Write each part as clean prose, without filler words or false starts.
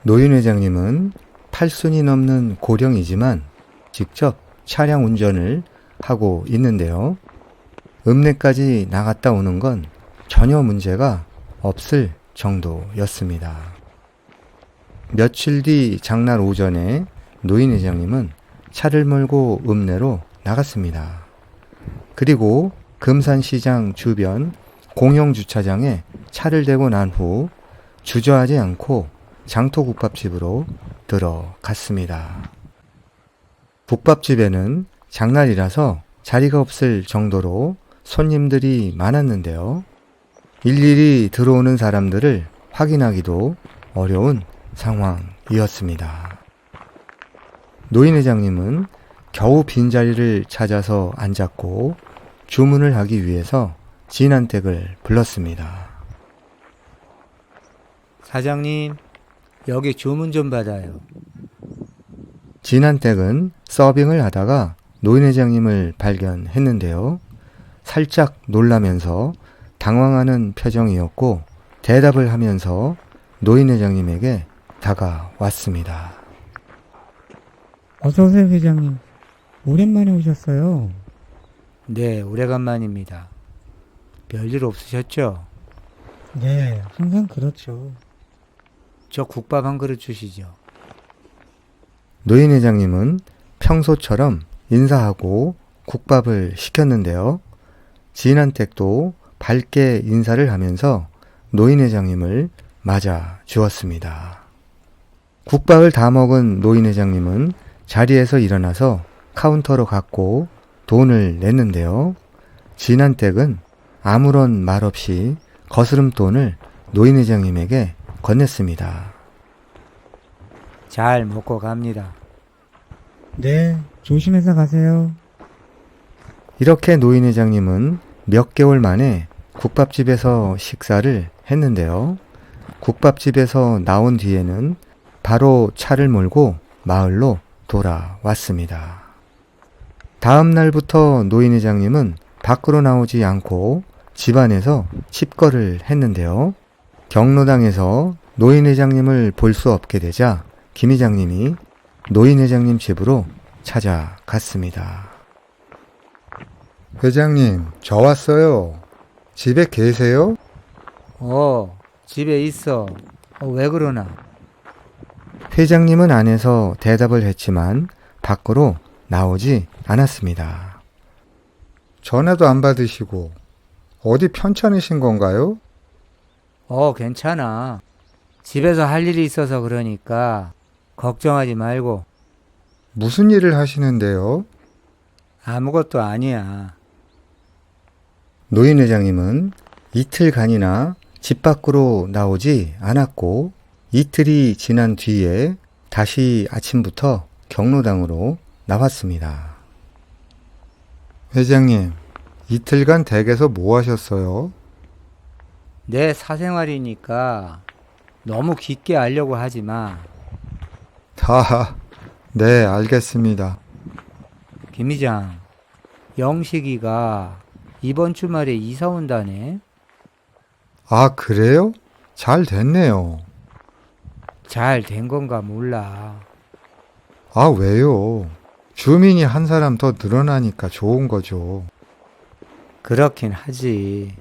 노인 회장님은 8순이 넘는 고령이지만 직접 차량 운전을 하고 있는데요. 읍내까지 나갔다 오는 건 전혀 문제가 없을 정도였습니다. 며칠 뒤 장날 오전에 노인 회장님은 차를 몰고 읍내로 나갔습니다. 그리고 금산시장 주변 공영주차장에 차를 대고 난 후 주저하지 않고 장터국밥집으로 들어갔습니다. 국밥집에는 장날이라서 자리가 없을 정도로 손님들이 많았는데요. 일일이 들어오는 사람들을 확인하기도 어려운 상황이었습니다. 노인 회장님은 겨우 빈자리를 찾아서 앉았고 주문을 하기 위해서 진한택을 불렀습니다. 사장님, 여기 주문 좀 받아요. 진한택은 서빙을 하다가 노인 회장님을 발견했는데요. 살짝 놀라면서 당황하는 표정이었고 대답을 하면서 노인 회장님에게 다가왔습니다. 어서오세요, 회장님. 오랜만에 오셨어요. 네, 오래간만입니다. 별일 없으셨죠? 네, 항상 그렇죠. 저 국밥 한 그릇 주시죠. 노인 회장님은 평소처럼 인사하고 국밥을 시켰는데요. 진한택도 밝게 인사를 하면서 노인 회장님을 맞아 주었습니다. 국밥을 다 먹은 노인 회장님은 자리에서 일어나서 카운터로 갔고 돈을 냈는데요. 진한택은 아무런 말 없이 거스름돈을 노인 회장님에게 건넸습니다. 잘 먹고 갑니다. 네, 조심해서 가세요. 이렇게 노인 회장님은 몇 개월 만에 국밥집에서 식사를 했는데요. 국밥집에서 나온 뒤에는 바로 차를 몰고 마을로 돌아왔습니다. 다음 날부터 노인 회장님은 밖으로 나오지 않고 집안에서 칩거를 했는데요. 경로당에서 노인 회장님을 볼 수 없게 되자 김 회장님이 노인 회장님 집으로 찾아갔습니다. 회장님, 저 왔어요. 집에 계세요? 집에 있어. 왜 그러나? 회장님은 안에서 대답을 했지만 밖으로 나오지 않았습니다. 전화도 안 받으시고 어디 편찮으신 건가요? 괜찮아. 집에서 할 일이 있어서 그러니까 걱정하지 말고. 무슨 일을 하시는데요? 아무것도 아니야. 노인 회장님은 이틀간이나 집 밖으로 나오지 않았고 이틀이 지난 뒤에 다시 아침부터 경로당으로 나왔습니다. 회장님, 이틀간 댁에서 뭐 하셨어요? 내 사생활이니까 너무 깊게 알려고 하지 마. 네, 알겠습니다. 김 이장, 영식이가 이번 주말에 이사 온다네. 아, 그래요? 잘 됐네요. 잘 된 건가 몰라. 아, 왜요? 주민이 한 사람 더 늘어나니까 좋은 거죠. 그렇긴 하지.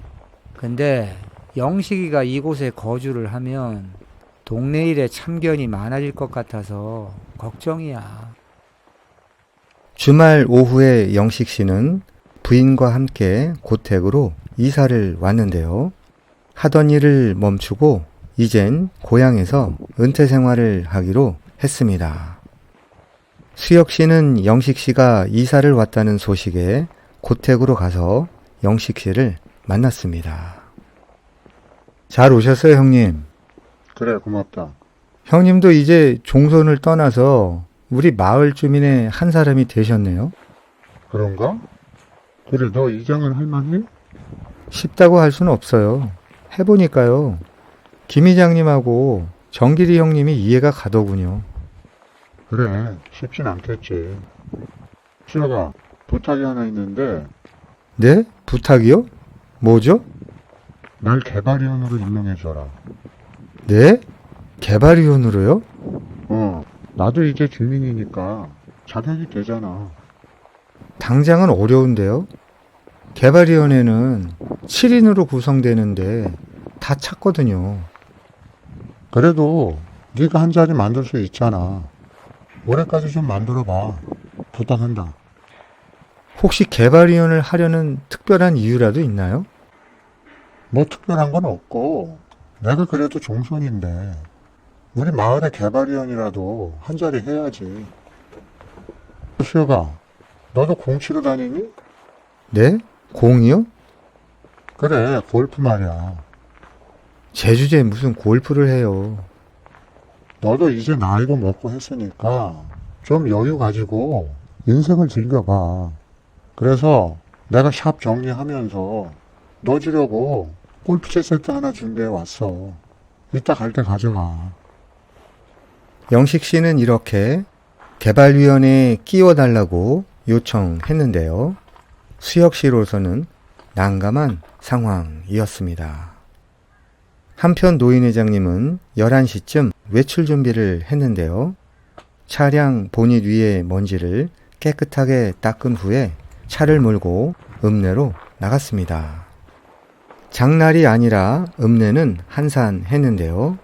근데 영식이가 이곳에 거주를 하면 동네 일에 참견이 많아질 것 같아서 걱정이야. 주말 오후에 영식 씨는 부인과 함께 고택으로 이사를 왔는데요. 하던 일을 멈추고 이젠 고향에서 은퇴 생활을 하기로 했습니다. 수혁 씨는 영식 씨가 이사를 왔다는 소식에 고택으로 가서 영식 씨를 만났습니다. 잘 오셨어요, 형님. 그래, 고맙다. 형님도 이제 종손을 떠나서 우리 마을 주민의 한 사람이 되셨네요. 그런가? 그래, 너 이장은 할만해? 쉽다고 할 수는 없어요. 해보니까요. 김 이장님하고 정길이 형님이 이해가 가더군요. 그래, 쉽진 않겠지. 수혁아, 부탁이 하나 있는데 네? 부탁이요? 뭐죠? 날 개발위원으로 임명해줘라. 네? 개발위원으로요? 나도 이제 주민이니까 자격이 되잖아. 당장은 어려운데요. 개발위원회는 7인으로 구성되는데 다 찼거든요. 그래도 네가 한 자리 만들 수 있잖아. 올해까지 좀 만들어봐. 부탁한다. 혹시 개발위원을 하려는 특별한 이유라도 있나요? 뭐 특별한 건 없고 내가 그래도 종손인데 우리 마을의 개발위원이라도 한 자리 해야지. 수혁아, 너도 공 치러 다니니? 네? 공이요? 그래, 골프 말이야. 제 주제에 무슨 골프를 해요. 너도 이제 나이도 먹고 했으니까 좀 여유 가지고 인생을 즐겨봐. 그래서 내가 샵 정리하면서 너 주려고 골프채 세트 하나 준비해 왔어. 이따 갈 때 가져가. 영식 씨는 이렇게 개발위원회에 끼워달라고 요청했는데요. 수혁 씨로서는 난감한 상황이었습니다. 한편 노인 회장님은 11시쯤 외출 준비를 했는데요. 차량 보닛 위의 먼지를 깨끗하게 닦은 후에 차를 몰고 읍내로 나갔습니다. 장날이 아니라 읍내는 한산했는데요.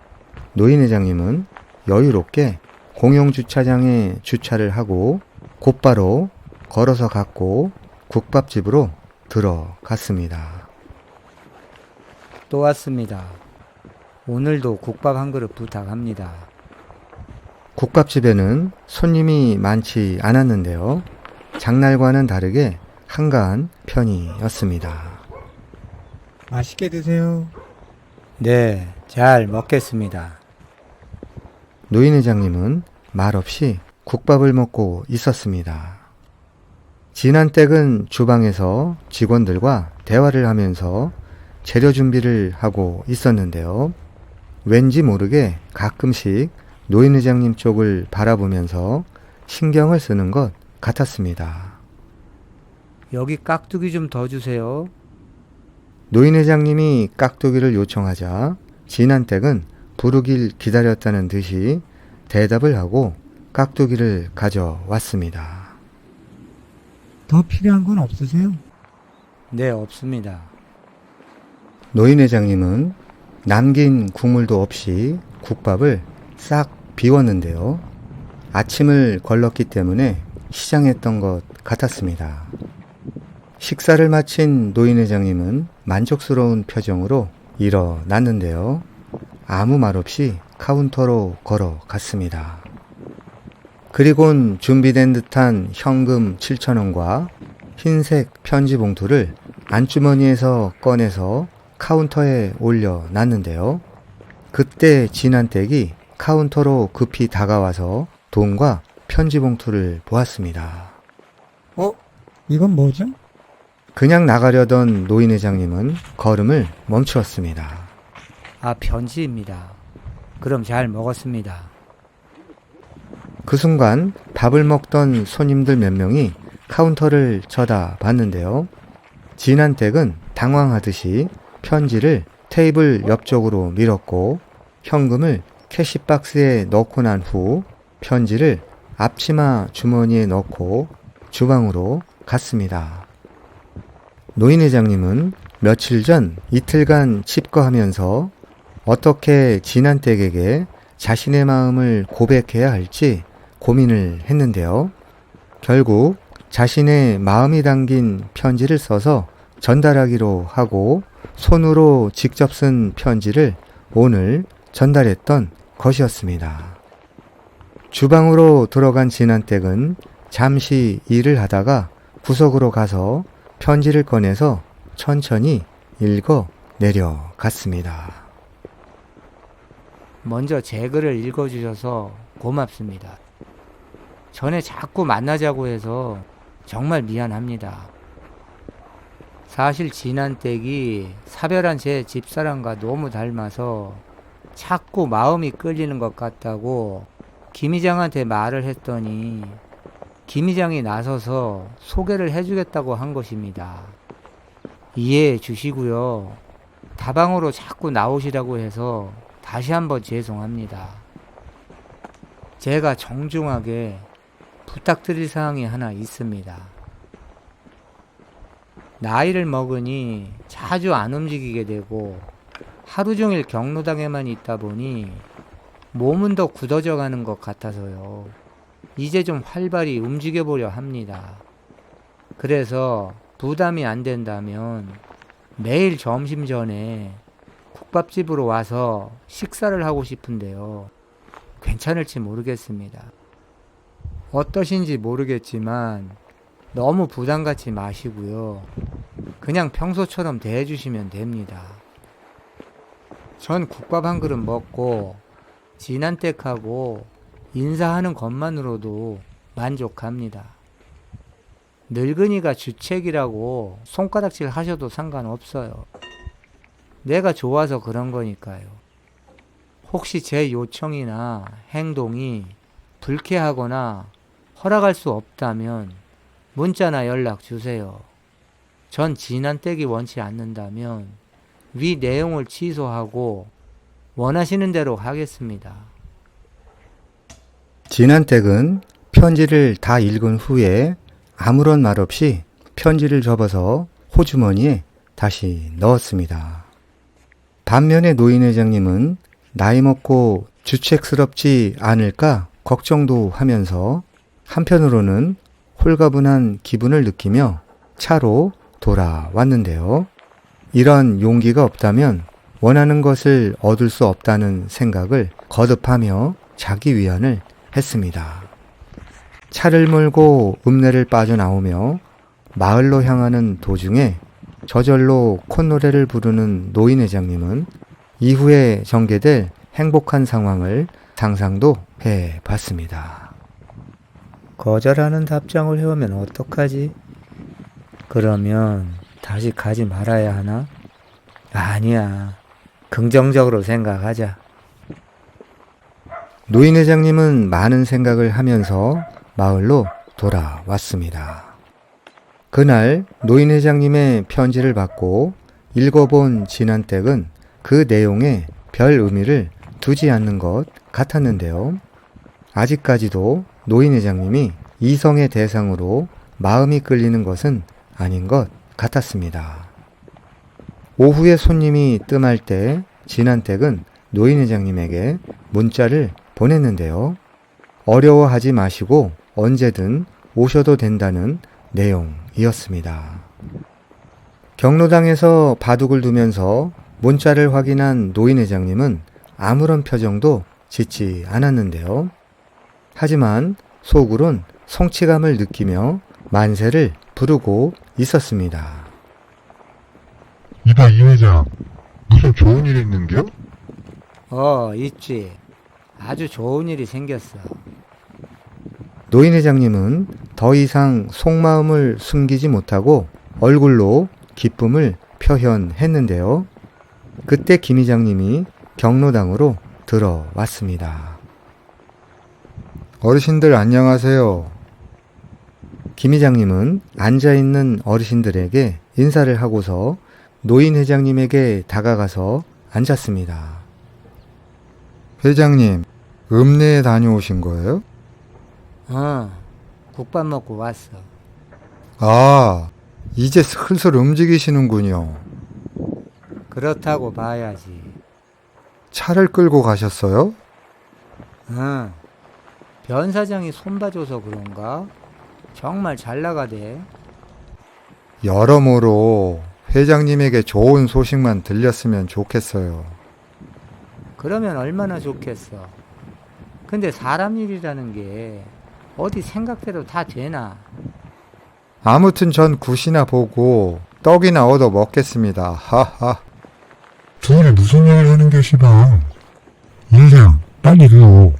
노인 회장님은 여유롭게 공용주차장에 주차를 하고 곧바로 걸어서 갔고 국밥집으로 들어갔습니다. 또 왔습니다. 오늘도 국밥 한 그릇 부탁합니다. 국밥집에는 손님이 많지 않았는데요. 장날과는 다르게 한가한 편이었습니다. 맛있게 드세요. 네, 잘 먹겠습니다. 노인 회장님은 말없이 국밥을 먹고 있었습니다. 진한댁은 주방에서 직원들과 대화를 하면서 재료 준비를 하고 있었는데요. 왠지 모르게 가끔씩 노인 회장님 쪽을 바라보면서 신경을 쓰는 것 같았습니다. 여기 깍두기 좀 더 주세요. 노인 회장님이 깍두기를 요청하자 진한댁은 부르길 기다렸다는 듯이 대답을 하고 깍두기를 가져왔습니다. 더 필요한 건 없으세요? 네, 없습니다. 노인 회장님은 남긴 국물도 없이 국밥을 싹 비웠는데요. 아침을 걸렀기 때문에 시장했던 것 같았습니다. 식사를 마친 노인 회장님은 만족스러운 표정으로 일어났는데요. 아무 말 없이 카운터로 걸어갔습니다. 그리곤 준비된 듯한 현금 7,000원과 흰색 편지 봉투를 안주머니에서 꺼내서 카운터에 올려놨는데요. 그때 진한댁이 카운터로 급히 다가와서 돈과 편지 봉투를 보았습니다. 이건 뭐죠? 그냥 나가려던 노인 회장님은 걸음을 멈추었습니다. 아, 편지입니다. 그럼 잘 먹었습니다. 그 순간 밥을 먹던 손님들 몇 명이 카운터를 쳐다봤는데요. 진한댁은 당황하듯이 편지를 테이블 옆쪽으로 밀었고 현금을 캐시박스에 넣고 난 후 편지를 앞치마 주머니에 넣고 주방으로 갔습니다. 노인 회장님은 며칠 전 이틀간 칩거하면서 어떻게 진한댁에게 자신의 마음을 고백해야 할지 고민을 했는데요. 결국 자신의 마음이 담긴 편지를 써서 전달하기로 하고 손으로 직접 쓴 편지를 오늘 전달했던 것이었습니다. 주방으로 들어간 진한댁은 잠시 일을 하다가 구석으로 가서 편지를 꺼내서 천천히 읽어 내려갔습니다. 먼저 제 글을 읽어주셔서 고맙습니다. 전에 자꾸 만나자고 해서 정말 미안합니다. 사실 진한댁이 사별한 제 집사람과 너무 닮아서 자꾸 마음이 끌리는 것 같다고 김 이장한테 말을 했더니 김 이장이 나서서 소개를 해주겠다고 한 것입니다. 이해해 주시고요. 다방으로 자꾸 나오시라고 해서 다시 한번 죄송합니다. 제가 정중하게 부탁드릴 사항이 하나 있습니다. 나이를 먹으니 자주 안 움직이게 되고 하루 종일 경로당에만 있다 보니 몸은 더 굳어져 가는 것 같아서요. 이제 좀 활발히 움직여 보려 합니다. 그래서 부담이 안 된다면 매일 점심 전에 국밥집으로 와서 식사를 하고 싶은데요. 괜찮을지 모르겠습니다. 어떠신지 모르겠지만 너무 부담 갖지 마시고요. 그냥 평소처럼 대해주시면 됩니다. 전 국밥 한 그릇 먹고 진한택하고 인사하는 것만으로도 만족합니다. 늙은이가 주책이라고 손가락질 하셔도 상관없어요. 내가 좋아서 그런 거니까요. 혹시 제 요청이나 행동이 불쾌하거나 허락할 수 없다면 문자나 연락 주세요. 전 진한떼기 원치 않는다면 위 내용을 취소하고 원하시는 대로 하겠습니다. 진한택은 편지를 다 읽은 후에 아무런 말 없이 편지를 접어서 호주머니에 다시 넣었습니다. 반면에 노인 회장님은 나이 먹고 주책스럽지 않을까 걱정도 하면서 한편으로는 홀가분한 기분을 느끼며 차로 돌아왔는데요. 이런 용기가 없다면 원하는 것을 얻을 수 없다는 생각을 거듭하며 자기 위안을 했습니다. 차를 몰고 읍내를 빠져나오며 마을로 향하는 도중에 저절로 콧노래를 부르는 노인 회장님은 이후에 전개될 행복한 상황을 상상도 해봤습니다. 거절하는 답장을 해오면 어떡하지? 그러면 다시 가지 말아야 하나? 아니야. 긍정적으로 생각하자. 노인 회장님은 많은 생각을 하면서 마을로 돌아왔습니다. 그날 노인 회장님의 편지를 받고 읽어본 진한택은 그 내용에 별 의미를 두지 않는 것 같았는데요. 아직까지도 노인 회장님이 이성의 대상으로 마음이 끌리는 것은 아닌 것 같았습니다. 오후에 손님이 뜸할 때 진한택은 노인 회장님에게 문자를 보냈는데요. 어려워하지 마시고 언제든 오셔도 된다는 내용이었습니다. 경로당에서 바둑을 두면서 문자를 확인한 노인 회장님은 아무런 표정도 짓지 않았는데요. 하지만 속으론 성취감을 느끼며 만세를 부르고 있었습니다. 이봐 이 회장, 무슨 좋은 일 있는겨? 있지. 아주 좋은 일이 생겼어. 노인 회장님은 더 이상 속마음을 숨기지 못하고 얼굴로 기쁨을 표현했는데요. 그때 김 회장님이 경로당으로 들어왔습니다. 어르신들 안녕하세요. 김 회장님은 앉아있는 어르신들에게 인사를 하고서 노인 회장님에게 다가가서 앉았습니다. 회장님, 읍내에 다녀오신 거예요? 국밥 먹고 왔어. 아, 이제 슬슬 움직이시는군요. 그렇다고 봐야지. 차를 끌고 가셨어요? 변 사장이 손봐줘서 그런가? 정말 잘 나가대. 여러모로 회장님에게 좋은 소식만 들렸으면 좋겠어요. 그러면 얼마나 좋겠어. 근데 사람 일이라는 게 어디 생각대로 다 되나? 아무튼 전 굿이나 보고 떡이나 얻어 먹겠습니다. 하하. 둘이 무슨 얘기를 하는 게 시방? 일장 빨리 들어.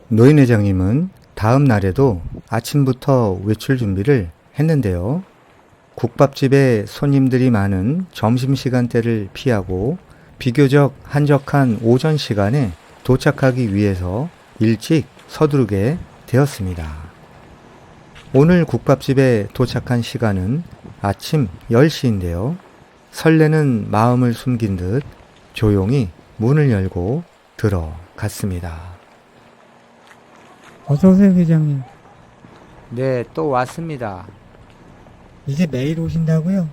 노인 회장님은 다음 날에도 아침부터 외출 준비를 했는데요. 국밥집에 손님들이 많은 점심시간대를 피하고 비교적 한적한 오전 시간에 도착하기 위해서 일찍 서두르게 되었습니다. 오늘 국밥집에 도착한 시간은 아침 10시인데요. 설레는 마음을 숨긴 듯 조용히 문을 열고 들어갔습니다. 어서오세요, 회장님. 네, 또 왔습니다. 이제 매일 오신다고요?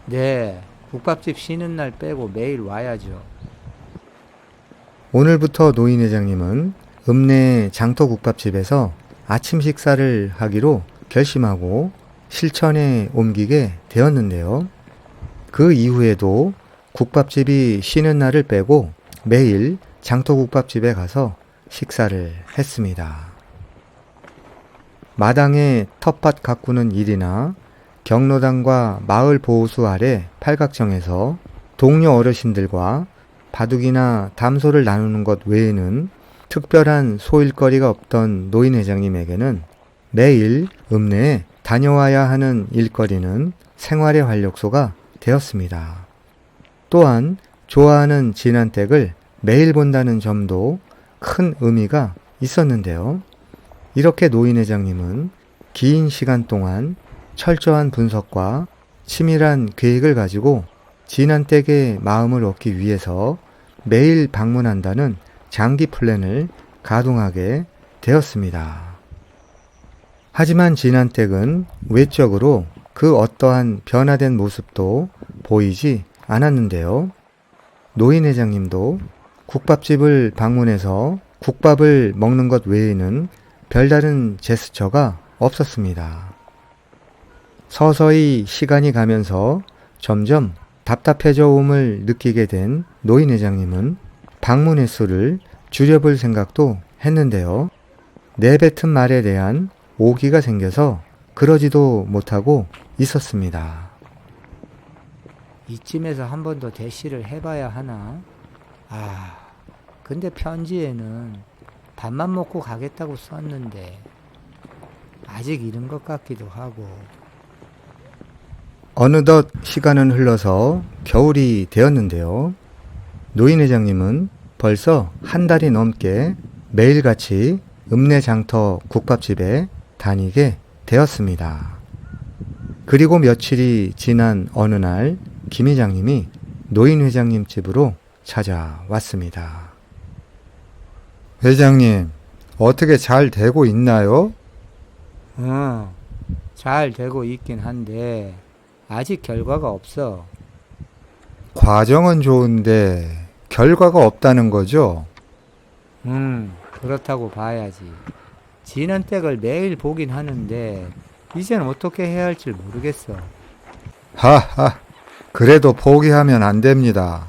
네, 국밥집 쉬는 날 빼고 매일 와야죠. 오늘부터 노인 회장님은 읍내 장터국밥집에서 아침 식사를 하기로 결심하고 실천에 옮기게 되었는데요. 그 이후에도 국밥집이 쉬는 날을 빼고 매일 장터국밥집에 가서 식사를 했습니다. 마당에 텃밭 가꾸는 일이나 경로당과 마을 보호수 아래 팔각정에서 동료 어르신들과 바둑이나 담소를 나누는 것 외에는 특별한 소일거리가 없던 노인 회장님에게는 매일 읍내에 다녀와야 하는 일거리는 생활의 활력소가 되었습니다. 또한 좋아하는 진한댁을 매일 본다는 점도 큰 의미가 있었는데요. 이렇게 노인 회장님은 긴 시간 동안 철저한 분석과 치밀한 계획을 가지고 진한댁의 마음을 얻기 위해서 매일 방문한다는 장기 플랜을 가동하게 되었습니다. 하지만 진한댁은 외적으로 그 어떠한 변화된 모습도 보이지 않았는데요. 노인 회장님도 국밥집을 방문해서 국밥을 먹는 것 외에는 별다른 제스처가 없었습니다. 서서히 시간이 가면서 점점 답답해져 옴을 느끼게 된 노인 회장님은 방문 횟수를 줄여볼 생각도 했는데요. 내뱉은 말에 대한 오기가 생겨서 그러지도 못하고 있었습니다. 이쯤에서 한 번 더 대시를 해봐야 하나? 근데 편지에는 밥만 먹고 가겠다고 썼는데 아직 이른 것 같기도 하고. 어느덧 시간은 흘러서 겨울이 되었는데요. 노인 회장님은 벌써 한 달이 넘게 매일같이 읍내 장터 국밥집에 다니게 되었습니다. 그리고 며칠이 지난 어느 날 김 회장님이 노인 회장님 집으로 찾아왔습니다. 회장님, 어떻게 잘 되고 있나요? 잘 되고 있긴 한데 아직 결과가 없어. 과정은 좋은데 결과가 없다는 거죠? 그렇다고 봐야지. 진한댁을 매일 보긴 하는데 이젠 어떻게 해야 할지 모르겠어. 하하, 그래도 포기하면 안 됩니다.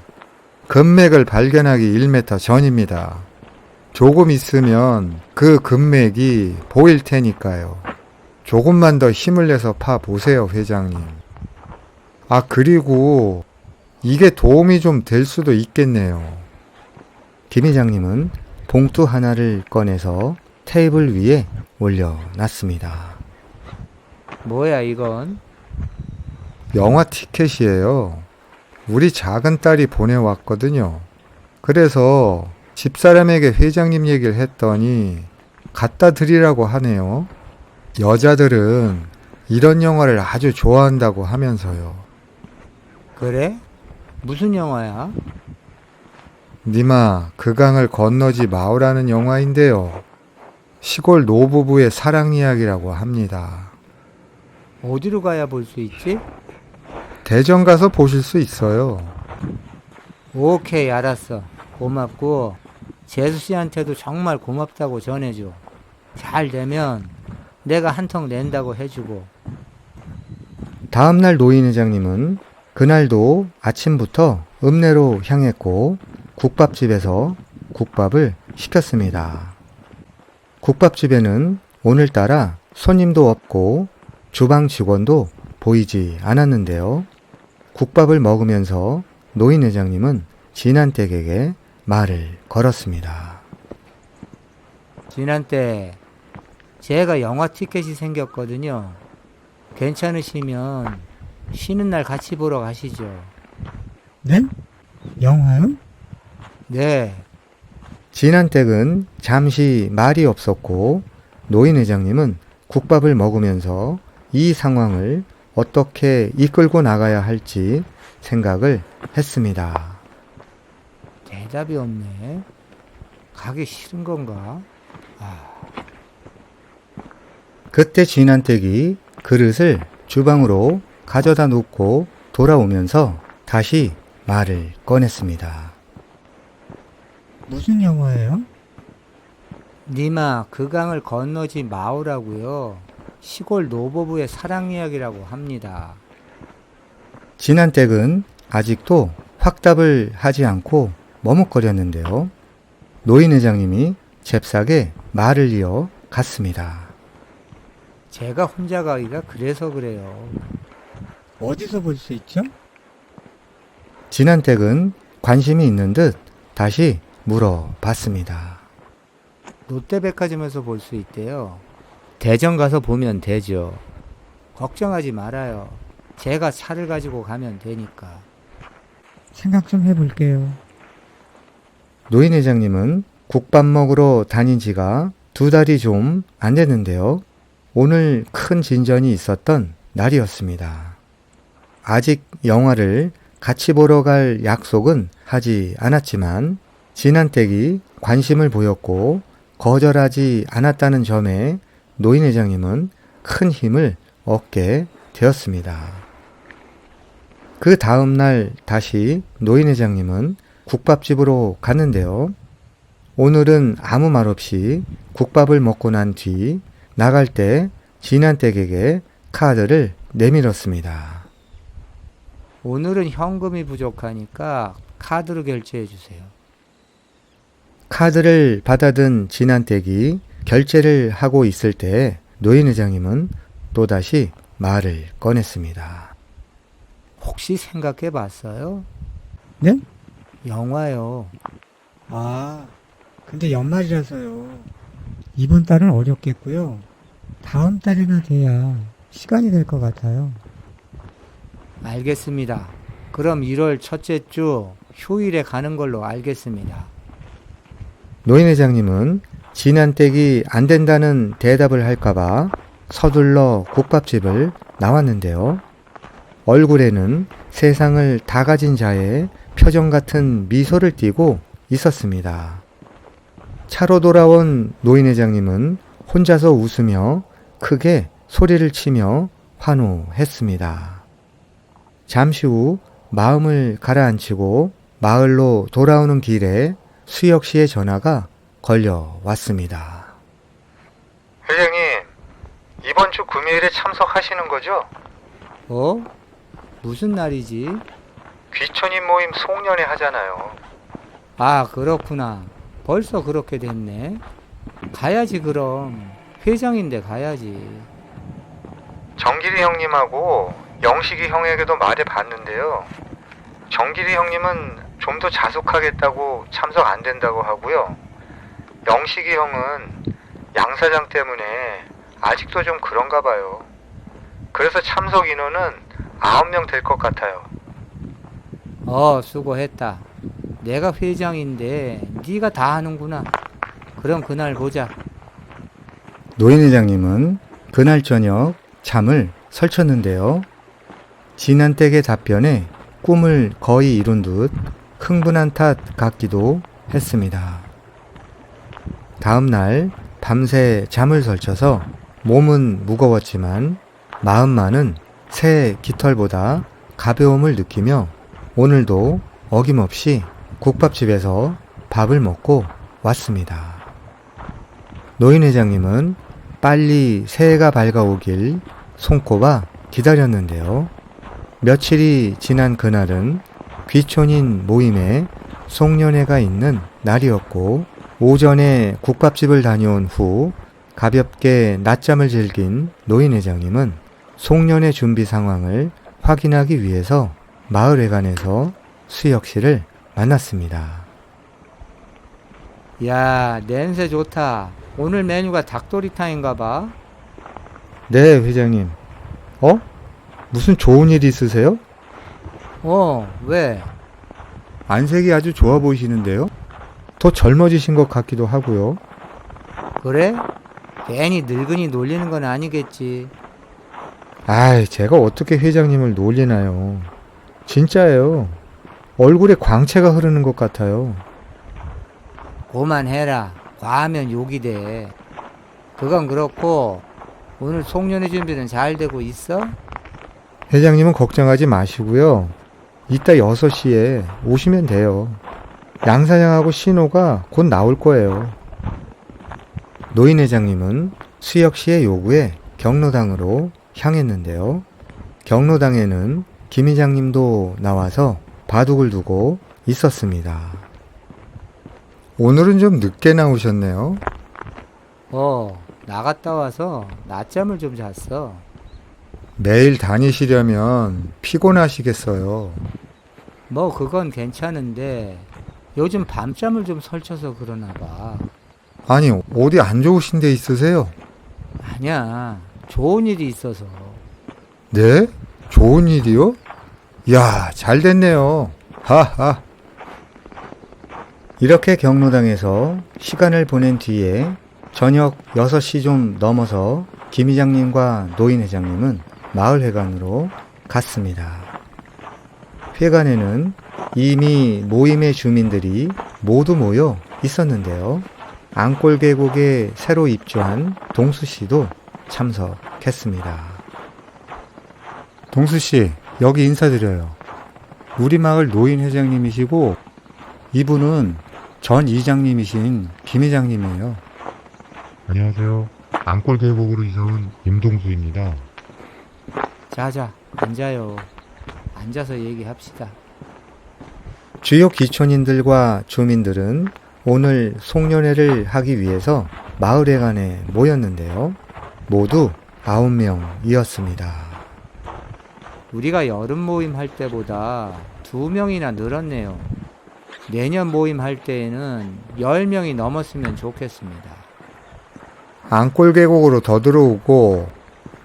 금맥을 발견하기 1m 전입니다. 조금 있으면 그 금맥이 보일 테니까요. 조금만 더 힘을 내서 파 보세요, 회장님. 그리고 이게 도움이 좀 될 수도 있겠네요. 김 회장님은 봉투 하나를 꺼내서 테이블 위에 올려놨습니다. 뭐야 이건? 영화 티켓이에요. 우리 작은 딸이 보내왔거든요. 그래서 집사람에게 회장님 얘기를 했더니 갖다 드리라고 하네요. 여자들은 이런 영화를 아주 좋아한다고 하면서요. 그래? 무슨 영화야? 니마 그 강을 건너지 마오라는 영화인데요. 시골 노부부의 사랑 이야기라고 합니다. 어디로 가야 볼 수 있지? 대전 가서 보실 수 있어요. 오케이, 알았어. 고맙고 재수 씨한테도 정말 고맙다고 전해줘. 잘 되면 내가 한턱 낸다고 해주고. 다음날 노인 회장님은 그날도 아침부터 읍내로 향했고 국밥집에서 국밥을 시켰습니다. 국밥집에는 오늘따라 손님도 없고 주방 직원도 보이지 않았는데요. 국밥을 먹으면서 노인 회장님은 진한댁에게 말을 걸었습니다. 진한테 제가 영화 티켓이 생겼거든요. 괜찮으시면 쉬는 날 같이 보러 가시죠. 네? 영화요? 네. 진한댁은 잠시 말이 없었고 노인 회장님은 국밥을 먹으면서 이 상황을 어떻게 이끌고 나가야 할지 생각을 했습니다. 대답이 없네. 가기 싫은 건가? 그때 진한택이 그릇을 주방으로 가져다 놓고 돌아오면서 다시 말을 꺼냈습니다. 무슨 영화예요? 니마 그 강을 건너지 마오라고요. 시골 노부부의 사랑 이야기라고 합니다. 진한택은 아직도 확답을 하지 않고 머뭇거렸는데요. 노인 회장님이 잽싸게 말을 이어 갔습니다. 제가 혼자 가기가 그래서 그래요. 어디서 볼 수 있죠? 진한택은 관심이 있는 듯 다시 물어봤습니다. 롯데백화점에서 볼 수 있대요. 대전 가서 보면 되죠. 걱정하지 말아요. 제가 차를 가지고 가면 되니까. 생각 좀 해볼게요. 노인 회장님은 국밥 먹으러 다닌 지가 2달이 좀 안 됐는데요. 오늘 큰 진전이 있었던 날이었습니다. 아직 영화를 같이 보러 갈 약속은 하지 않았지만 진한택이 관심을 보였고 거절하지 않았다는 점에 노인 회장님은 큰 힘을 얻게 되었습니다. 그 다음 날 다시 노인 회장님은 국밥집으로 갔는데요. 오늘은 아무 말 없이 국밥을 먹고 난 뒤 나갈 때 진한택에게 카드를 내밀었습니다. 오늘은 현금이 부족하니까 카드로 결제해 주세요. 카드를 받아든 진한택이 결제를 하고 있을 때 노인 회장님은 또다시 말을 꺼냈습니다. 혹시 생각해 봤어요? 네? 영화요. 아, 근데 연말이라서요. 이번 달은 어렵겠고요. 다음 달이나 돼야 시간이 될 것 같아요. 알겠습니다. 그럼 1월 첫째 주 휴일에 가는 걸로 알겠습니다. 노인 회장님은 진한택이 안 된다는 대답을 할까봐 서둘러 국밥집을 나왔는데요. 얼굴에는 세상을 다 가진 자의 표정 같은 미소를 띠고 있었습니다. 차로 돌아온 노인 회장님은 혼자서 웃으며 크게 소리를 치며 환호했습니다. 잠시 후 마음을 가라앉히고 마을로 돌아오는 길에 수혁 씨의 전화가 걸려왔습니다. 회장님, 이번 주 금요일에 참석하시는 거죠? 무슨 날이지? 귀촌인 모임 송년회 하잖아요. 아, 그렇구나. 벌써 그렇게 됐네. 가야지 그럼. 회장인데 가야지. 정길이 형님하고 영식이 형에게도 말해봤는데요. 정길이 형님은 좀 더 자숙하겠다고 참석 안 된다고 하고요. 영식이 형은 양 사장 때문에 아직도 좀 그런가 봐요. 그래서 참석 인원은 9명 될 것 같아요. 수고했다. 내가 회장인데 네가 다 하는구나. 그럼 그날 보자. 노인 회장님은 그날 저녁 잠을 설쳤는데요. 진한택의 답변에 꿈을 거의 이룬 듯 흥분한 탓 같기도 했습니다. 다음 날 밤새 잠을 설쳐서 몸은 무거웠지만 마음만은 새 깃털보다 가벼움을 느끼며 오늘도 어김없이 국밥집에서 밥을 먹고 왔습니다. 노인 회장님은 빨리 새해가 밝아오길 손꼽아 기다렸는데요. 며칠이 지난 그날은 귀촌인 모임에 송년회가 있는 날이었고 오전에 국밥집을 다녀온 후 가볍게 낮잠을 즐긴 노인 회장님은 송년회 준비 상황을 확인하기 위해서 마을회관에서 수혁 씨를 만났습니다. 야, 냄새 좋다. 오늘 메뉴가 닭도리탕인가 봐. 네, 회장님. 무슨 좋은 일 있으세요? 왜? 안색이 아주 좋아 보이시는데요? 더 젊어지신 것 같기도 하고요. 그래? 괜히 늙은이 놀리는 건 아니겠지. 제가 어떻게 회장님을 놀리나요? 진짜예요. 얼굴에 광채가 흐르는 것 같아요. 그만해라. 과하면 욕이 돼. 그건 그렇고 오늘 송년회 준비는 잘 되고 있어? 회장님은 걱정하지 마시고요. 이따 6시에 오시면 돼요. 양 사장하고 신호가 곧 나올 거예요. 노인 회장님은 수혁 씨의 요구에 경로당으로 향했는데요. 경로당에는 김 회장님도 나와서 바둑을 두고 있었습니다. 오늘은 좀 늦게 나오셨네요. 나갔다 와서 낮잠을 좀 잤어. 매일 다니시려면 피곤하시겠어요. 뭐 그건 괜찮은데 요즘 밤잠을 좀 설쳐서 그러나 봐. 아니, 어디 안 좋으신 데 있으세요? 아니야. 좋은 일이 있어서. 네? 좋은 일이요? 야, 잘 됐네요. 하하. 이렇게 경로당에서 시간을 보낸 뒤에 저녁 6시 좀 넘어서 김 회장님과 노인 회장님은 마을회관으로 갔습니다. 회관에는 이미 모임의 주민들이 모두 모여 있었는데요. 앙골 계곡에 새로 입주한 동수 씨도 참석했습니다. 동수 씨, 여기 인사드려요. 우리 마을 노인 회장님이시고 이분은 전 이장님이신 김 회장님이에요. 안녕하세요. 앙골 계곡으로 이사온 임동수입니다. 자자, 앉아요. 앉아서 얘기합시다. 주요 기촌인들과 주민들은 오늘 송년회를 하기 위해서 마을회관에 모였는데요. 모두 9명이었습니다. 우리가 여름 모임 할 때보다 2명이나 늘었네요. 내년 모임 할 때에는 10명이 넘었으면 좋겠습니다. 앙골 계곡으로 더 들어오고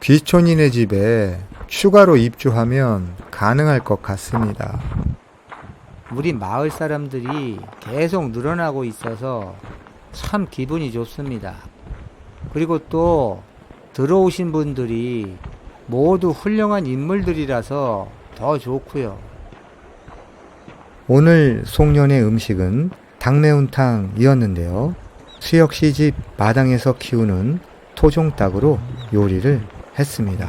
귀촌인의 집에 추가로 입주하면 가능할 것 같습니다. 우리 마을 사람들이 계속 늘어나고 있어서 참 기분이 좋습니다. 그리고 또 들어오신 분들이 모두 훌륭한 인물들이라서 더 좋고요. 오늘 송년회 음식은 닭매운탕이었는데요. 수혁 씨 집 마당에서 키우는 토종닭으로 요리를 했습니다.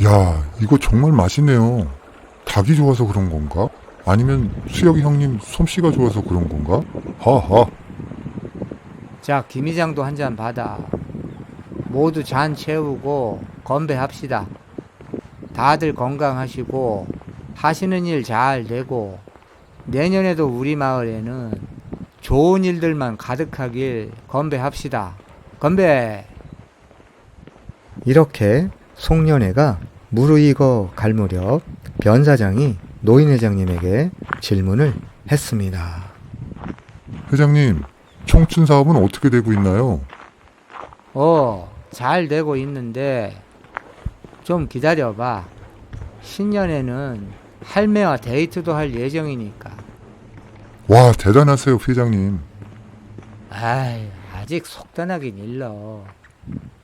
야, 이거 정말 맛있네요. 닭이 좋아서 그런 건가? 아니면 수혁이 형님 솜씨가 좋아서 그런 건가? 하하. 자, 김 이장도 한 잔 받아. 모두 잔 채우고 건배합시다. 다들 건강하시고 하시는 일 잘 되고 내년에도 우리 마을에는 좋은 일들만 가득하길 건배합시다. 건배! 이렇게 송년회가 무르익어 갈 무렵 변 사장이 노인 회장님에게 질문을 했습니다. 회장님, 청춘 사업은 어떻게 되고 있나요? 잘 되고 있는데 좀 기다려봐. 신년에는 할매와 데이트도 할 예정이니까. 와, 대단하세요, 회장님. 아직 속단하긴 일러.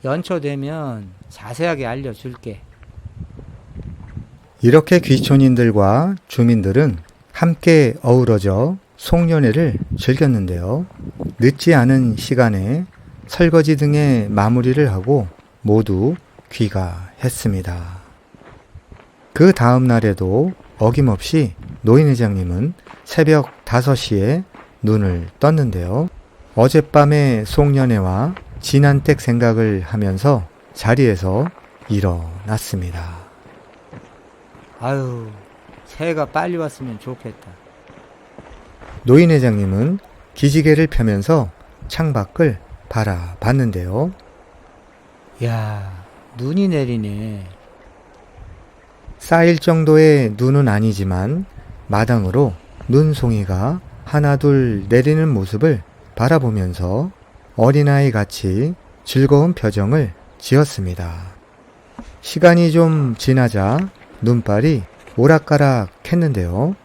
연초 되면 자세하게 알려줄게. 이렇게 귀촌인들과 주민들은 함께 어우러져 송년회를 즐겼는데요. 늦지 않은 시간에 설거지 등의 마무리를 하고 모두 귀가했습니다. 그 다음 날에도 어김없이 노인 회장님은 새벽 5시에 눈을 떴는데요. 어젯밤의 송년회와 지난댁 생각을 하면서 자리에서 일어났습니다. 아유, 새해가 빨리 왔으면 좋겠다. 노인 회장님은 기지개를 펴면서 창밖을 바라봤는데요. 야, 눈이 내리네. 쌓일 정도의 눈은 아니지만 마당으로 눈송이가 하나둘 내리는 모습을 바라보면서 어린아이 같이 즐거운 표정을 지었습니다. 시간이 좀 지나자 눈발이 오락가락 했는데요.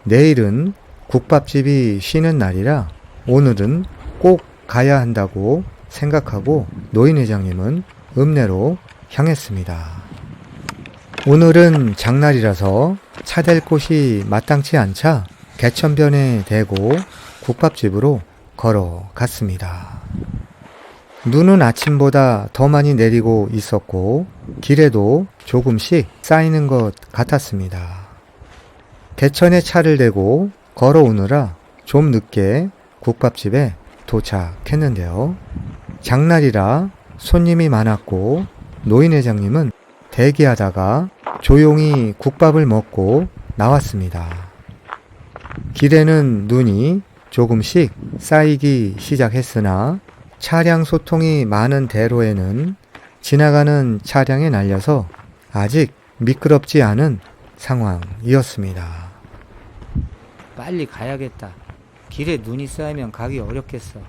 내일은 국밥집이 쉬는 날이라 오늘은 꼭 가야 한다고 생각하고 노인 회장님은 읍내로 향했습니다. 오늘은 장날이라서 차 댈 곳이 마땅치 않자 개천변에 대고 국밥집으로 걸어갔습니다. 눈은 아침보다 더 많이 내리고 있었고 길에도 조금씩 쌓이는 것 같았습니다. 개천에 차를 대고 걸어오느라 좀 늦게 국밥집에 도착했는데요. 장날이라 손님이 많았고 노인 회장님은 대기하다가 조용히 국밥을 먹고 나왔습니다. 길에는 눈이 조금씩 쌓이기 시작했으나 차량 소통이 많은 대로에는 지나가는 차량에 날려서 아직 미끄럽지 않은 상황이었습니다. 빨리 가야겠다. 길에 눈이 쌓이면 가기 어렵겠어.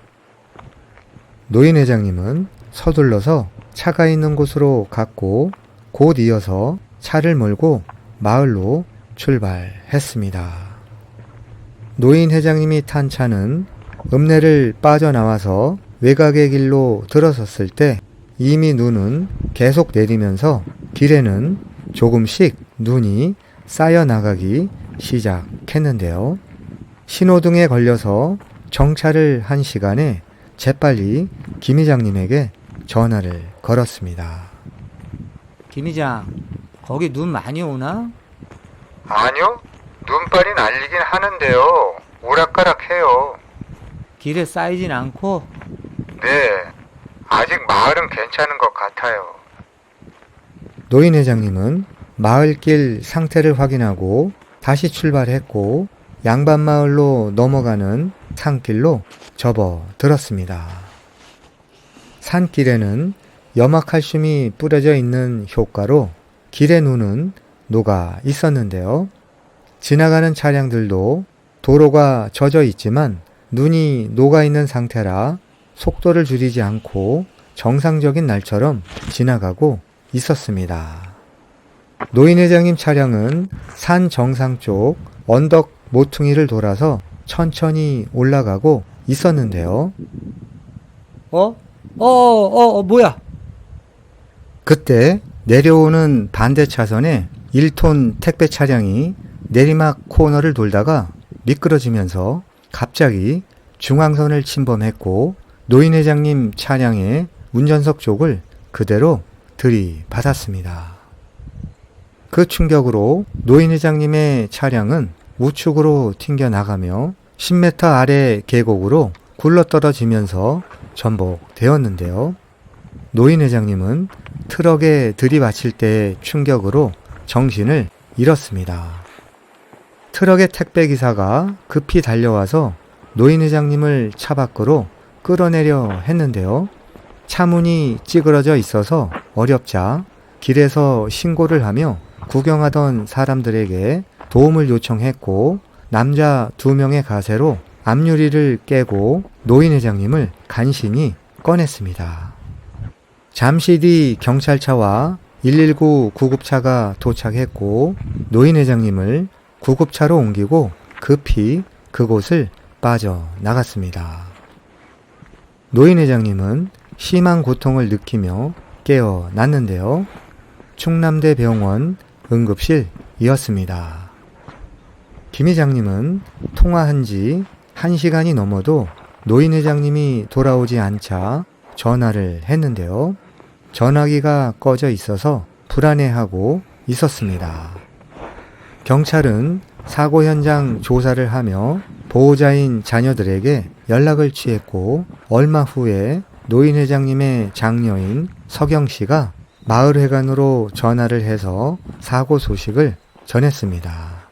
노인 회장님은 서둘러서 차가 있는 곳으로 갔고 곧 이어서 차를 몰고 마을로 출발했습니다. 노인 회장님이 탄 차는 읍내를 빠져나와서 외곽의 길로 들어섰을 때 이미 눈은 계속 내리면서 길에는 조금씩 눈이 쌓여 나가기 시작했는데요. 신호등에 걸려서 정차를 한 시간에 재빨리 김 회장님에게 전화를 걸었습니다. 김 회장, 거기 눈 많이 오나? 아니요. 눈발이 날리긴 하는데요. 오락가락해요. 길에 쌓이진 않고? 네. 아직 마을은 괜찮은 것 같아요. 노인 회장님은 마을길 상태를 확인하고 다시 출발했고 양반마을로 넘어가는 산길로 접어들었습니다. 산길에는 염화칼슘이 뿌려져 있는 효과로 길의 눈은 녹아 있었는데요. 지나가는 차량들도 도로가 젖어 있지만 눈이 녹아 있는 상태라 속도를 줄이지 않고 정상적인 날처럼 지나가고 있었습니다. 노인 회장님 차량은 산 정상 쪽 언덕 모퉁이를 돌아서 천천히 올라가고 있었는데요. 뭐야? 그때 내려오는 반대 차선에 1톤 택배 차량이 내리막 코너를 돌다가 미끄러지면서 갑자기 중앙선을 침범했고 노인 회장님 차량의 운전석 쪽을 그대로 들이받았습니다. 그 충격으로 노인 회장님의 차량은 우측으로 튕겨나가며 10m 아래 계곡으로 굴러떨어지면서 전복되었는데요. 노인 회장님은 트럭에 들이받칠 때의 충격으로 정신을 잃었습니다. 트럭의 택배기사가 급히 달려와서 노인 회장님을 차 밖으로 끌어내려 했는데요. 차문이 찌그러져 있어서 어렵자 길에서 신고를 하며 구경하던 사람들에게 도움을 요청했고 남자 2명의 가세로 앞유리를 깨고 노인 회장님을 간신히 꺼냈습니다. 잠시 뒤 경찰차와 119 구급차가 도착했고 노인 회장님을 구급차로 옮기고 급히 그곳을 빠져나갔습니다. 노인 회장님은 심한 고통을 느끼며 깨어났는데요. 충남대 병원 응급실이었습니다. 김 회장님은 통화한 지 1시간이 넘어도 노인 회장님이 돌아오지 않자 전화를 했는데요. 전화기가 꺼져 있어서 불안해하고 있었습니다. 경찰은 사고 현장 조사를 하며 보호자인 자녀들에게 연락을 취했고 얼마 후에 노인 회장님의 장녀인 서경 씨가 마을회관으로 전화를 해서 사고 소식을 전했습니다.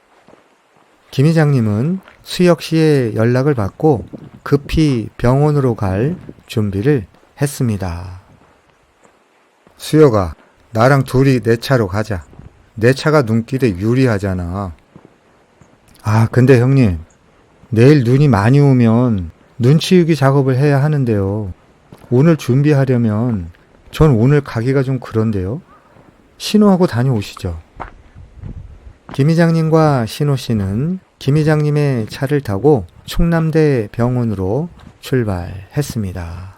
김 회장님은 수혁 씨의 연락을 받고 급히 병원으로 갈 준비를 했습니다. 수혁아, 나랑 둘이 내 차로 가자. 내 차가 눈길에 유리하잖아. 아, 근데 형님, 내일 눈이 많이 오면 눈 치우기 작업을 해야 하는데요. 오늘 준비하려면 전 오늘 가기가 좀 그런데요. 신호하고 다녀오시죠. 김 회장님과 신호 씨는 김 회장님의 차를 타고 충남대 병원으로 출발했습니다.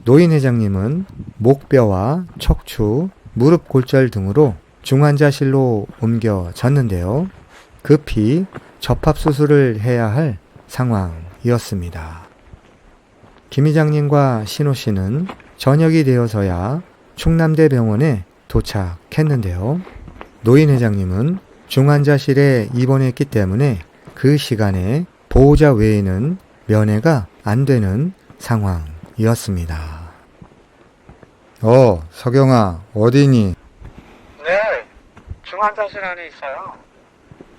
노인 회장님은 목뼈와 척추, 무릎 골절 등으로 중환자실로 옮겨졌는데요. 급히 접합수술을 해야 할 상황이었습니다. 김 회장님과 신호 씨는 저녁이 되어서야 충남대병원에 도착했는데요. 노인 회장님은 중환자실에 입원했기 때문에 그 시간에 보호자 외에는 면회가 안 되는 상황이었습니다. 석영아, 어디니? 네, 중환자실 안에 있어요.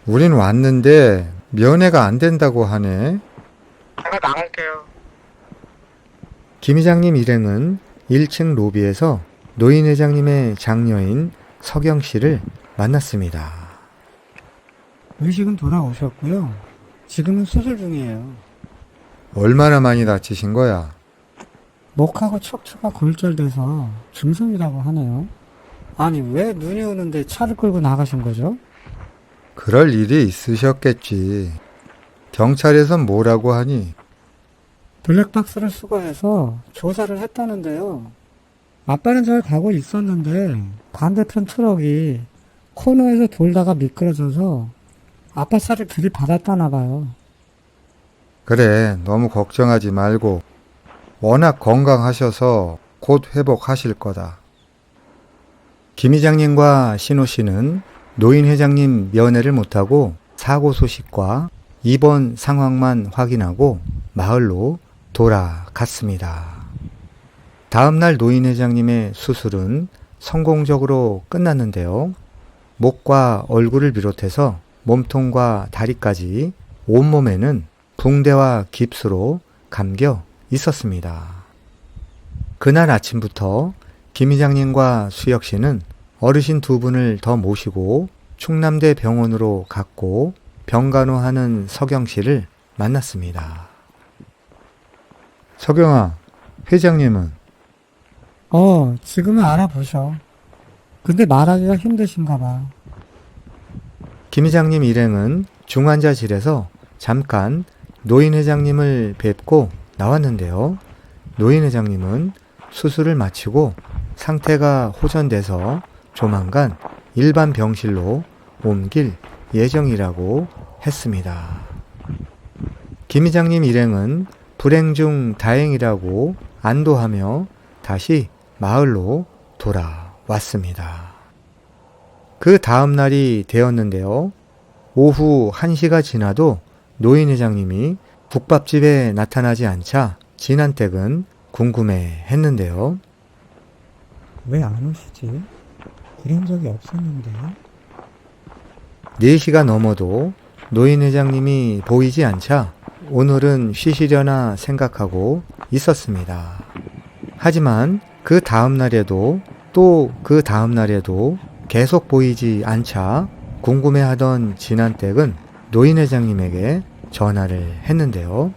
우린 왔는데 면회가 안 된다고 하네. 제가 나갈게요. 김 회장님 일행은 1층 로비에서 노인 회장님의 장녀인 서경 씨를 만났습니다. 의식은 돌아오셨고요. 지금은 수술 중이에요. 얼마나 많이 다치신 거야? 목하고 척추가 골절돼서 중성이라고 하네요. 아니, 왜 눈이 오는데 차를 끌고 나가신 거죠? 그럴 일이 있으셨겠지. 경찰에선 뭐라고 하니? 블랙박스를 수거해서 조사를 했다는데요. 아빠는 잘 가고 있었는데 반대편 트럭이 코너에서 돌다가 미끄러져서 아빠 차를 들이받았다나 봐요. 그래, 너무 걱정하지 말고 워낙 건강하셔서 곧 회복하실 거다. 김 회장님과 신호 씨는 노인 회장님 면회를 못하고 사고 소식과 입원 상황만 확인하고 마을로 돌아갔습니다. 다음날 노인 회장님의 수술은 성공적으로 끝났는데요. 목과 얼굴을 비롯해서 몸통과 다리까지 온몸에는 붕대와 깁스로 감겨 있었습니다. 그날 아침부터 김 회장님과 수혁 씨는 어르신 두 분을 더 모시고 충남대 병원으로 갔고 병간호하는 서경 씨를 만났습니다. 서경아, 회장님은? 지금은 알아보셔. 근데 말하기가 힘드신가 봐. 김 회장님 일행은 중환자실에서 잠깐 노인 회장님을 뵙고 나왔는데요. 노인 회장님은 수술을 마치고 상태가 호전돼서 조만간 일반 병실로 옮길 예정이라고 했습니다. 김 회장님 일행은 불행 중 다행이라고 안도하며 다시 마을로 돌아왔습니다. 그 다음 날이 되었는데요. 오후 1시가 지나도 노인 회장님이 국밥집에 나타나지 않자 진한댁은 궁금해 했는데요. 왜 안 오시지? 그런 적이 없었는데. 4시가 넘어도 노인 회장님이 보이지 않자 오늘은 쉬시려나 생각하고 있었습니다. 하지만 그 다음 날에도 또 그 다음 날에도 계속 보이지 않자 궁금해하던 진한댁은 노인 회장님에게 전화를 했는데요.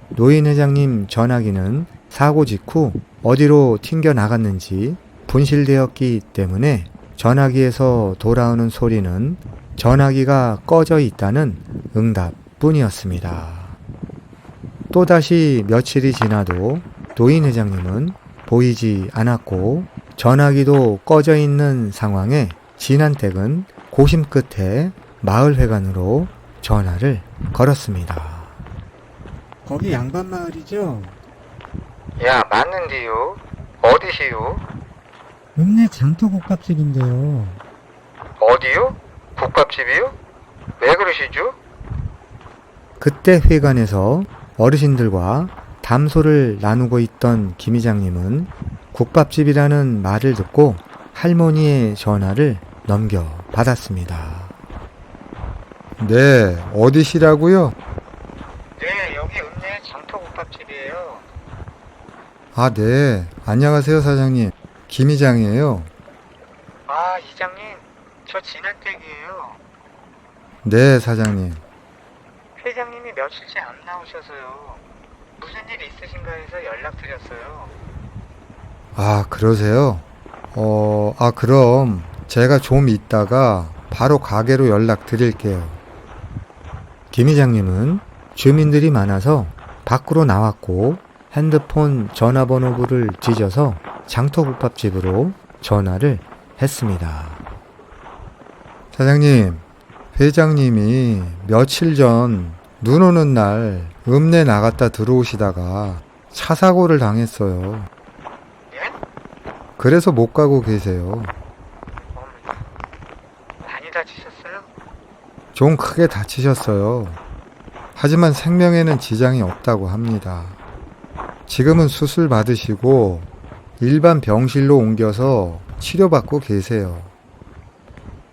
노인 회장님 전화기는 사고 직후 어디로 튕겨 나갔는지 분실되었기 때문에 전화기에서 돌아오는 소리는 전화기가 꺼져 있다는 응답뿐이었습니다. 또다시 며칠이 지나도 노인 회장님은 보이지 않았고 전화기도 꺼져 있는 상황에 진한댁은 고심 끝에 마을회관으로 전화를 걸었습니다. 거기 양반마을이죠? 야, 맞는디요? 어디시요? 읍내 장터국밥집인데요. 어디요? 국밥집이요? 왜 그러시죠? 그때 회관에서 어르신들과 담소를 나누고 있던 김 회장님은 국밥집이라는 말을 듣고 할머니의 전화를 넘겨받았습니다. 네, 어디시라고요? 네, 여기 읍내 장터국밥집이에요. 아, 네. 안녕하세요, 사장님. 김 회장이에요. 아, 이장님, 저 진한댁이에요. 네, 사장님. 회장님이 며칠째 안 나오셔서요. 무슨 일 있으신가 해서 연락드렸어요. 아, 그러세요? 그럼 제가 좀 있다가 바로 가게로 연락드릴게요. 김 회장님은 주민들이 많아서 밖으로 나왔고 핸드폰 전화번호부를 뒤져서 장터국밥집으로 전화를 했습니다. 사장님, 회장님이 며칠 전 눈 오는 날 읍내 나갔다 들어오시다가 차 사고를 당했어요. 예? 그래서 못 가고 계세요. 많이 다치셨어요? 좀 크게 다치셨어요. 하지만 생명에는 지장이 없다고 합니다. 지금은 수술 받으시고 일반 병실로 옮겨서 치료받고 계세요.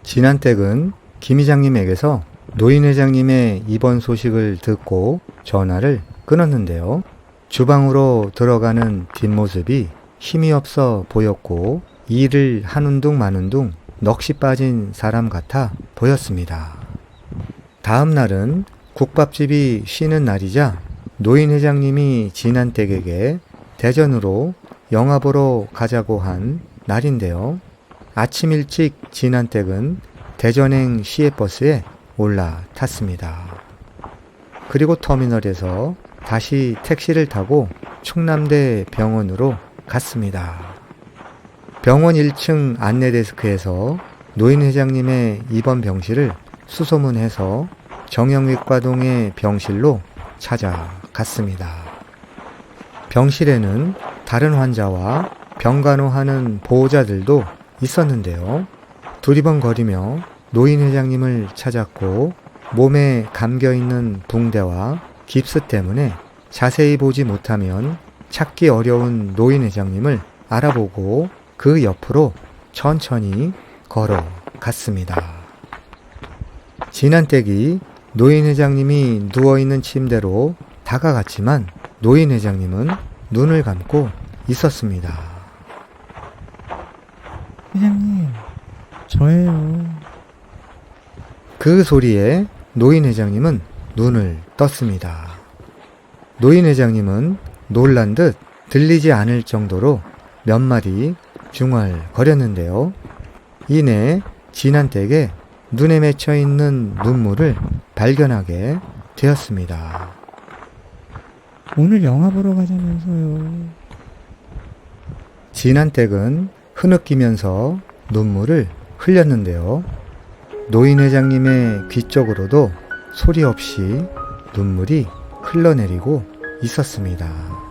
진한댁은 김 회장님에게서 노인 회장님의 입원 소식을 듣고 전화를 끊었는데요. 주방으로 들어가는 뒷모습이 힘이 없어 보였고 일을 하는 둥 마는 둥 넋이 빠진 사람 같아 보였습니다. 다음 날은 국밥집이 쉬는 날이자 노인 회장님이 진한댁에게 대전으로 영화 보러 가자고 한 날인데요. 아침 일찍 진한댁은 대전행 시외버스에 올라탔습니다. 그리고 터미널에서 다시 택시를 타고 충남대 병원으로 갔습니다. 병원 1층 안내데스크에서 노인 회장님의 입원 병실을 수소문해서 정형외과동의 병실로 찾아갔습니다. 병실에는 다른 환자와 병간호하는 보호자들도 있었는데요. 두리번거리며 노인 회장님을 찾았고 몸에 감겨있는 붕대와 깁스 때문에 자세히 보지 못하면 찾기 어려운 노인 회장님을 알아보고 그 옆으로 천천히 걸어갔습니다. 진한댁이 노인 회장님이 누워있는 침대로 다가갔지만 노인 회장님은 눈을 감고 있었습니다. 회장님, 저예요. 그 소리에 노인 회장님은 눈을 떴습니다. 노인 회장님은 놀란 듯 들리지 않을 정도로 몇 마디 중얼거렸는데요. 이내 진한댁에 눈에 맺혀 있는 눈물을 발견하게 되었습니다. 오늘 영화 보러 가자면서요. 진한댁은 흐느끼면서 눈물을 흘렸는데요. 노인 회장님의 귀 쪽으로도 소리 없이 눈물이 흘러내리고 있었습니다.